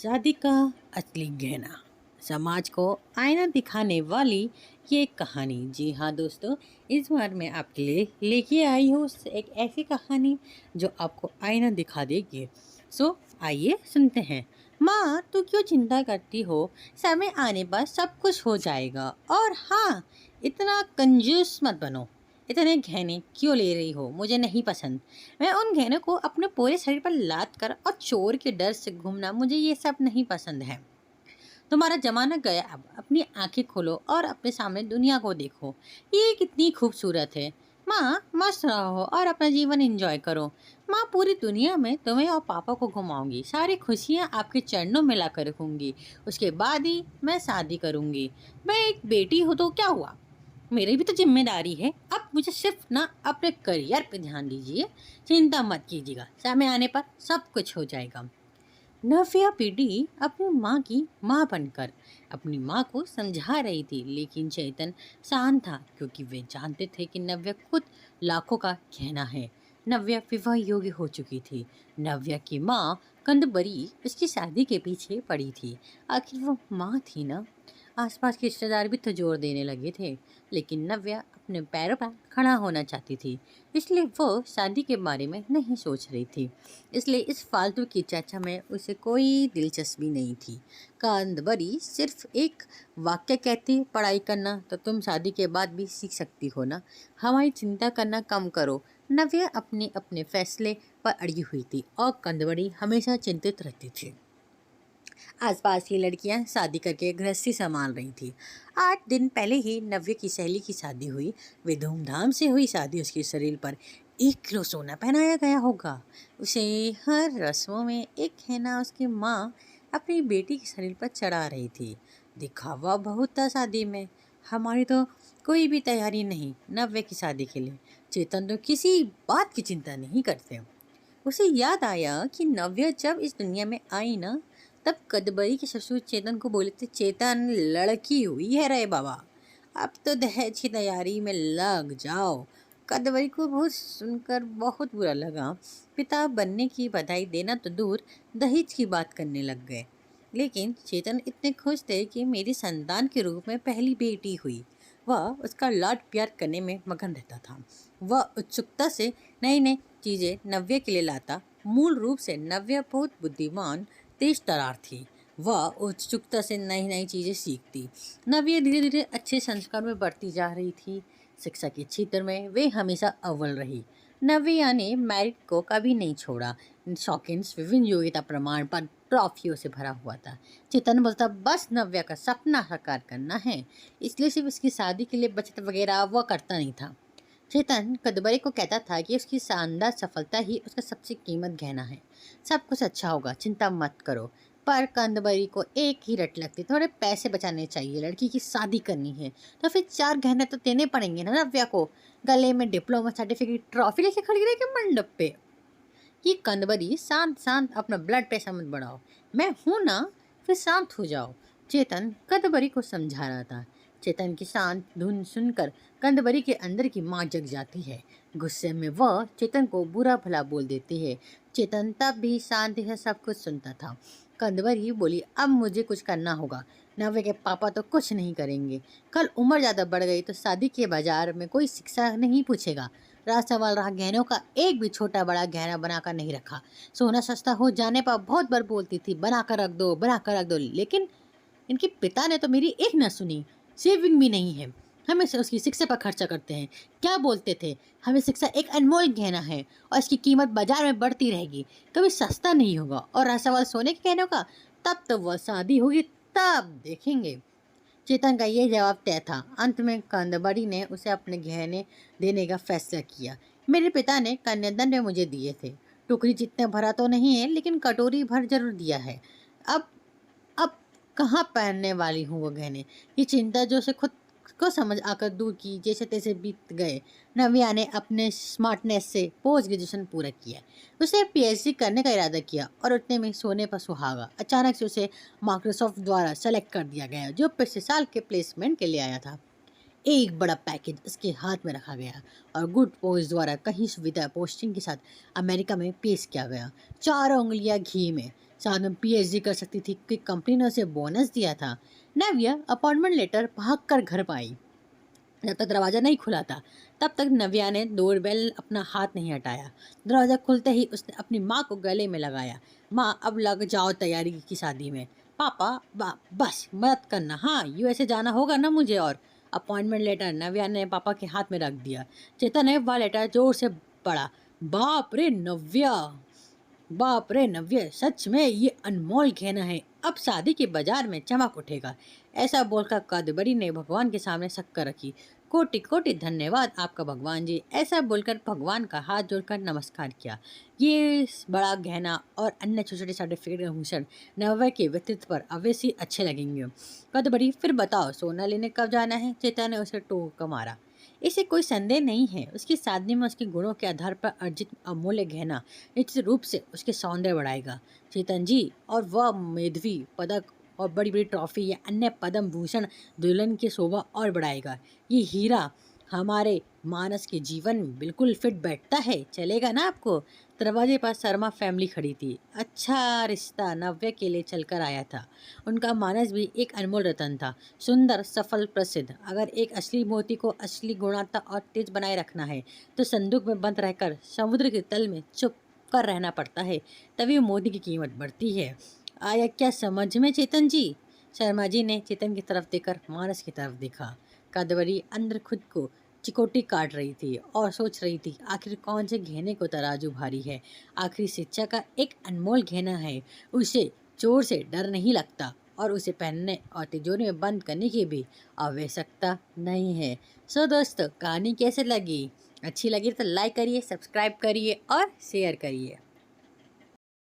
शादी का असली गहना। समाज को आईना दिखाने वाली ये एक कहानी। जी हाँ दोस्तों, इस बार मैं आपके लिए लेके आई हूँ एक ऐसी कहानी जो आपको आईना दिखा देगी। आइए सुनते हैं। माँ, तू क्यों चिंता करती हो? समय आने पर सब कुछ हो जाएगा। और हाँ, इतना कंजूस मत बनो। इतने गहने क्यों ले रही हो? मुझे नहीं पसंद। मैं उन गहनों को अपने पूरे शरीर पर लाद कर और चोर के डर से घूमना, मुझे ये सब नहीं पसंद है। तुम्हारा जमाना गया, अब अपनी आंखें खोलो और अपने सामने दुनिया को देखो। ये कितनी खूबसूरत है। माँ, मस्त रहो और अपना जीवन एंजॉय करो। माँ, पूरी दुनिया में तुम्हें और पापा को घुमाऊंगी। सारी खुशियाँ आपके चरणों में ला कर रखूंगी। उसके बाद ही मैं शादी करूंगी। मैं एक बेटी हूँ तो क्या हुआ? मेरी भी तो जिम्मेदारी है। अब मुझे सिर्फ ना अपने करियर पे ध्यान दीजिए। चिंता मत कीजिएगा, समय आने पर सब कुछ हो जाएगा। नव्या पीढ़ी अपनी माँ की माँ बनकर अपनी माँ को समझा रही थी, लेकिन चेतन शांत था क्योंकि वे जानते थे कि नव्या खुद लाखों का कहना है। नव्या विवाह योग्य हो चुकी थी। नव्या की माँ कंदबरी उसकी शादी के पीछे पड़ी थी। आखिर वो माँ थी ना। आसपास के रिश्तेदार भी तो जोर देने लगे थे, लेकिन नव्या अपने पैरों पर खड़ा होना चाहती थी। इसलिए वो शादी के बारे में नहीं सोच रही थी। इसलिए इस फालतू की चर्चा में उसे कोई दिलचस्पी नहीं थी। कांदबरी सिर्फ एक वाक्य कहती, पढ़ाई करना तो तुम शादी के बाद भी सीख सकती हो ना। हमारी चिंता करना कम करो। नव्या अपने अपने फैसले पर अड़ी हुई थी और कंदबड़ी हमेशा चिंतित रहती थी। आसपास की लड़कियां शादी करके गृहस्थी संभाल रही थी। 8 दिन पहले ही नव्य की सहेली की शादी हुई। वे धूमधाम से हुई शादी। उसके शरीर पर 1 किलो सोना पहनाया गया होगा। उसे हर रस्मों में एक हैना उसकी माँ अपनी बेटी के शरीर पर चढ़ा रही थी। दिखावा बहुत था शादी में। हमारी तो कोई भी तैयारी नहीं नव्य की शादी के लिए। चेतन तो किसी बात की चिंता नहीं करते। उसे याद आया कि नव्या जब इस दुनिया में आई ना, तब कदबरी के ससुर चेतन को बोले थे, चेतन लड़की हुई है रे बाबा, अब तो दहेज की तैयारी में लग जाओ। कदबरी को बहुत सुनकर बहुत बुरा लगा। पिता बनने की बधाई देना तो दूर, दहेज की बात करने लग गए। लेकिन चेतन इतने खुश थे कि मेरी संतान के रूप में पहली बेटी हुई। वह उसका लाड प्यार करने में मगन रहता था। वह उत्सुकता से नई नई चीज़ें नव्या के लिए लाता। मूल रूप से नव्या बहुत बुद्धिमान तेज तरार थी। वह उत्सुकता से नई नई चीज़ें सीखती। नव्या धीरे धीरे अच्छे संस्कार में बढ़ती जा रही थी। शिक्षा के क्षेत्र में वे हमेशा अव्वल रही। नव्या ने मेरिट को कभी नहीं छोड़ा। शौकीन विभिन्न योग्यता प्रमाण पत्र ट्रॉफियों से भरा हुआ था। चेतन बोलता, बस नव्या का सपना साकार करना है, इसलिए सिर्फ इसकी शादी के लिए बचत वगैरह वह करता नहीं था। चेतन कदबरे को कहता था कि उसकी शानदार सफलता ही उसका सबसे कीमत गहना है। सब कुछ अच्छा होगा, चिंता मत करो। पर कंदबरी को एक ही रट लगती, थोड़े पैसे बचाने चाहिए। लड़की की शादी करनी है तो फिर 4 गहने तो देने पड़ेंगे ना नव्या को। गले में डिप्लोमा सर्टिफिकेट ट्रॉफी लेके खड़ी रहेगी मंडप पे। ये कंदबरी, शांत शांत, अपना ब्लड प्रेशर मत बढ़ाओ। मैं हूं ना, फिर शांत हो जाओ। चेतन कंदबरी को समझा रहा था। चेतन की शांत धुन सुनकर कंदबरी के अंदर की माँ जग जाती है। गुस्से में वह चेतन को बुरा भला बोल देती है। चेतन तब भी शांति से सब कुछ सुनता था। कंदबरी बोली, अब मुझे कुछ करना होगा। नव्य के पापा तो कुछ नहीं करेंगे। कल उम्र ज़्यादा बढ़ गई तो शादी के बाजार में कोई शिक्षा नहीं पूछेगा। राज सवाल रहा गहनों का, एक भी छोटा बड़ा गहना बनाकर नहीं रखा। सोना सस्ता हो जाने पर बहुत बार बोलती थी, बना कर रख दो, बना कर रख दो। लेकिन इनके पिता ने तो मेरी एक न सुनी। सेविंग भी नहीं है, हमेशा उसकी शिक्षा पर खर्चा करते हैं। क्या बोलते थे, हमें शिक्षा एक अनमोल गहना है और इसकी कीमत बाजार में बढ़ती रहेगी, कभी सस्ता नहीं होगा। और रहा सवाल सोने के गहनों का, तब तो वह शादी होगी, तब देखेंगे। चेतन का ये जवाब तय था। अंत में कंदबड़ी ने उसे अपने गहने देने का फैसला किया। मेरे पिता ने कन्यादान में मुझे दिए थे। टोकरी जितने भरा तो नहीं है, लेकिन कटोरी भर जरूर दिया है। अब अब कहाँ पहनने वाली हूँ वो गहने? ये चिंता जो से खुद को समझ आकर दूर की, जैसे तैसे बीत गए। नव्या ने अपने स्मार्टनेस से पोस्ट ग्रेजुएशन पूरा किया। उसे पीएचडी करने का इरादा किया और उतने में सोने पर सुहागा। अचानक से उसे माइक्रोसॉफ्ट द्वारा सेलेक्ट कर दिया गया, जो पिछले साल के प्लेसमेंट के लिए आया था। एक बड़ा पैकेज उसके हाथ में रखा गया और गुड पोस्ट द्वारा कहीं सुविधा पोस्टिंग के साथ अमेरिका में पेश किया गया। 4 उंगलियां घी में, साथ में पीएचडी कर सकती थी कि कंपनी ने उसे बोनस दिया था। नव्या अपॉइंटमेंट लेटर भाग कर घर पाई। जब तक दरवाज़ा नहीं खुला था तब तक नव्या ने डोरबेल अपना हाथ नहीं हटाया। दरवाज़ा खुलते ही उसने अपनी माँ को गले में लगाया। माँ, अब लग जाओ तैयारी की शादी में। पापा, बस मदद करना। हाँ, यूएसए जाना होगा ना मुझे। और अपॉइंटमेंट लेटर नव्या ने पापा के हाथ में रख दिया। चेतन ने वह लेटर जोर से पढ़ा। बाप रे नव्या, बाप रे नव्या, सच में ये अनमोल गहना है, अब शादी के बाजार में चमक उठेगा। ऐसा बोलकर कादबरी ने भगवान के सामने शक्कर रखी। कोटि कोटि धन्यवाद आपका भगवान जी। ऐसा बोलकर भगवान का हाथ जोड़कर नमस्कार किया। ये बड़ा गहना और अन्य छोटे छोटे सर्टिफिकेट का भूषण नव्या के व्यक्तित्व पर अवश्य अच्छे लगेंगे। कादबरी, फिर बताओ सोना लेने कब जाना है? चेता ने उसे टोक मारा। इसे कोई संदेह नहीं है, उसकी शादी में उसके गुणों के आधार पर अर्जित अमूल्य गहना निश्चित रूप से उसके सौंदर्य बढ़ाएगा चेतन जी। और वह मेधावी पदक और बड़ी बड़ी ट्रॉफी या अन्य पद्म भूषण दुल्हन की शोभा और बढ़ाएगा। ये हीरा हमारे मानस के जीवन में बिल्कुल फिट बैठता है, चलेगा ना आपको? दरवाजे पर शर्मा फैमिली खड़ी थी। अच्छा रिश्ता नव्या के लिए चलकर आया था। उनका मानस भी एक अनमोल रतन था, सुंदर, सफल, प्रसिद्ध। अगर एक असली मोती को असली गुणवत्ता और तेज बनाए रखना है तो संदूक में बंद रहकर समुद्र के तल में चुप कर रहना पड़ता है, तभी मोती की कीमत बढ़ती है। आया क्या समझ में चेतन जी? शर्मा जी ने चेतन की तरफ देखकर मानस की तरफ देखा। कादम्बरी अंदर खुद को चिकोटी काट रही थी और सोच रही थी आखिर कौन से गहने को तराजू भारी है। आखिरी शिक्षा का एक अनमोल गहना है, उसे चोर से डर नहीं लगता और उसे पहनने और तिजोरी में बंद करने की भी आवश्यकता नहीं है। सो दोस्तों, कहानी कैसे लगी? अच्छी लगी तो लाइक करिए, सब्सक्राइब करिए और शेयर करिए।